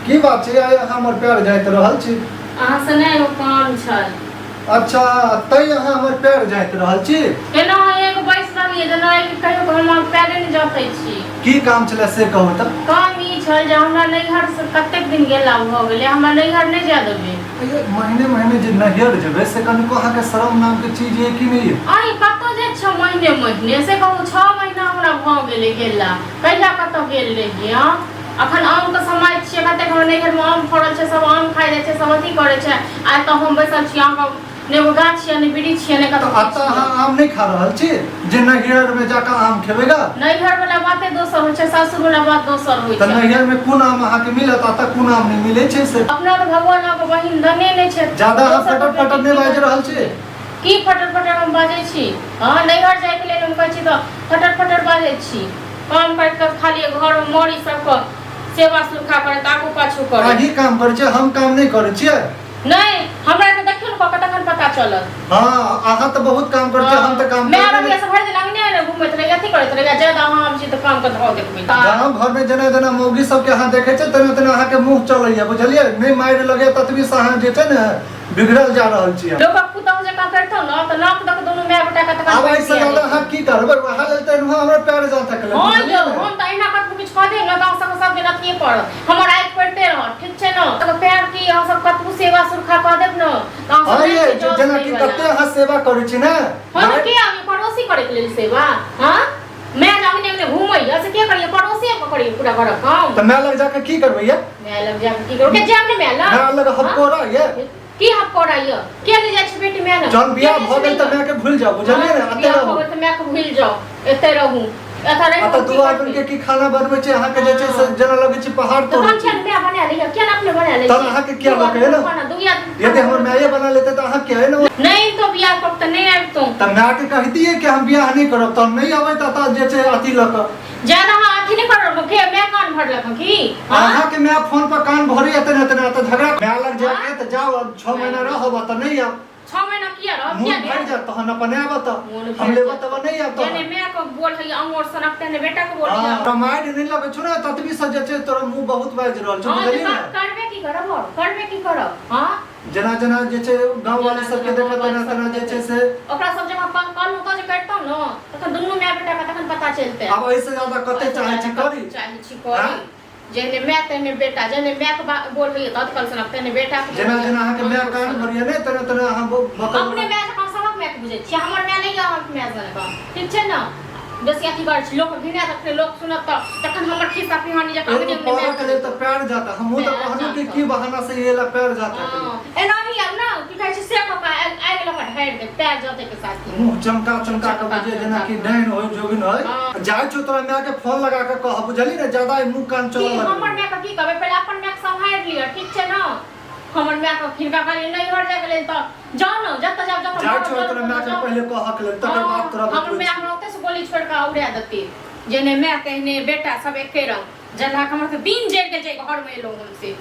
की बात छै हमर पैर जाइत रहल छी। अहाँ से नहीं एगो काम छल। अच्छा तै अहाँ हमर पैर जाइत रहल छी। केना एगो बैस रहलिए जेना कहियो को हम पैरे नहीं जाते छी। की काम छले से कहू त। काम ई छल जे हमरा नैहर से कतेक दिन गेला भ गेलै, हमरा नैहर नहीं जा देबे। महीने महीने जे नैहर जेबै से कनिको अहाँ के शरम नाम के चीज है कि नहीं। आई कतो जे छ महीने महीने से कहू 6 महीना हमरा भ गेलै गेला। कहिया कतो गेल रहिए। हां अखन आम के समय छियै, कतेक हमर नैहर में आम फड़ल छै, सब आम खाइ जाइ छै, सब अथी करे छै। आइ त हम बैसल छी अहाँ ने वो गाछ छियै ने वृक्ष छियै ने कतो। अतः अहाँ आम नहीं खा रहल छी जे नैहर में जाकर आम खेबेगा। नैहर वाला बाते दोसर होय छै, सासुर वाला बात दोसर होय छै। त नैहर में कोन आम अहाँ के मिलत, अतः कोन आम नहीं मिले छै से। अपना तो भगवान के बहिन दने नहीं छै। ज्यादा अहाँ फटर फटर नहीं बाज रहल छी। की फटर फटर हम बाजै छी। हां नैहर जाय के लेल हम कहै छी त फटर फटर बाजै छी। काम कर के खाली घर में मोरी सब को सेवा सुखा करे ताकू पाछू करे। अही काम करे छै, हम काम नहीं करे छियै। नहीं हमरा के देखियो न कतखन पता चलत। हां अहाँ त बहुत काम करे छियै, हम त काम मैं अभी सब भर दिन अंगने में घूमत रह अथी करत रह ज्यादा हम छी त काम के धो देखबै। गांव घर में जना जना मौगी सब के अहाँ देखे छै तना तना अहाँ के मुंह चलैया, बुझलिए नहीं मार लगे ततबी से अहाँ जे छै न बिगड़ल जा रहल छी। लोग पुतौ जे का करतौ न त नाक तक दोनों माय बेटा का तक। अब ऐसे ज्यादा अहाँ की करबै, वहां लेते हमरा पैर जा तक ले। हां यो हम त इना कत कुछ कह दे न गांव सब के रखिए पड़ हमर आइ पड़ते रह ठीक छै न। त पैर की अहाँ सब कतु सेवा सुरक्षा क देब न गांव सब ये जना की कते अहाँ सेवा करै छी न। हम के आमी पड़ोसी करे के लेल सेवा। हां मैं जाने में घूमैया से के करिए पड़ोसी करिए पूरा घर काम। त मैं लग जाके की करबै ये। मैं लग जाके की करू के जाम ने मैं लग हपकोरा ये की हपकोरा ये के ले जाय छ बेटी मैं न। जन बियाह भ गेल त मैं के भूल जाओ, बुझलिए न। अते रहू त मैं के भूल जाओ एते रहू एता रह। अत दू आदमी के की खाना बनबै छै अहाँ के जे छै से जना लगे छै पहाड़ तोड़। तो हम मैं बना लिया क्या ना अपने बना ले। तब अहाँ के क्या लगे है न यदि हमर माये बना लेते त अहाँ के है न। नहीं तो बियाह करब त नहीं आब तो त मैं के कह दिए कि हम बियाह नहीं करब त नहीं आबै त जे छै अथी ल क ज्यादा हां अथी नहीं करब के मैं कान भर लख की। अहाँ के मैं फोन पर कान भरे एते त झगड़ा मैं लग जाके त जाओ 6 महीना रहब त नहीं आब। 6 महीना किया रह मुंह भर जा तहन अपन आब त हम लेब त नहीं आब त जेने मैं को बोल है अंगोर सनकते ने बेटा को बोल दिया। हां माइड नहीं लगे छ न ततबी से जे छै तोर मुंह बहुत बाज रहल छ, बुझलिए न। करबे की करब करबे की करब। हां जना जना जे छै गांव वाले सब के देखत तना तना जे छै से ओकरा सब जगह कान तो जे करतौ न तखन दुनु माय बेटा का तखन पता चलते। अब ऐसे ज्यादा कते चाहे छी करी चाहे छी करी जेने मैं तेने बेटा जेने मैं के बोल रही त कल सनक तेने बेटा को जना जना अहाँ के मैं कान भरिया ने तना तना अहाँ अपने मैं का सबक मैं के बुझै छी हमर मैं नहीं हम मैं जनका ठीक छै न। बेसी अथी कर छी लोग गिना तक लोग सुनत त तखन हमर खिस्सा पिहानी जका आगे में मैं के त पैर जाता हम तो कहनु कि की बहाना से ये ला पैर जाता है। एना ही अब ना की कहै छै से का आगे लगा ढार दे पैर जाते के साथ मुंह चमका चमका के बुझे जना कि डाइन होय जोगिन होय जाय छ तोरा मैं के फोन लगा के कह बुझली न ज्यादा मुंह कान चल लग। हमर मैं का की कहबे पहले अपन मैं संभाल लियो ठीक छै न। हमर मैं का फिरका खाली नहीं हट जाय गेलै त जाओ न जत जाओ जत जाय छ तोरा मैं के पहले कहक ले तकर बाद तोरा हमर मैं हमरा ओते से गोली छोड़ के उड़ा देती जेने मैं कहने बेटा सब एके रंग जना हमर के दिन जड़ के जे घर में लोग से।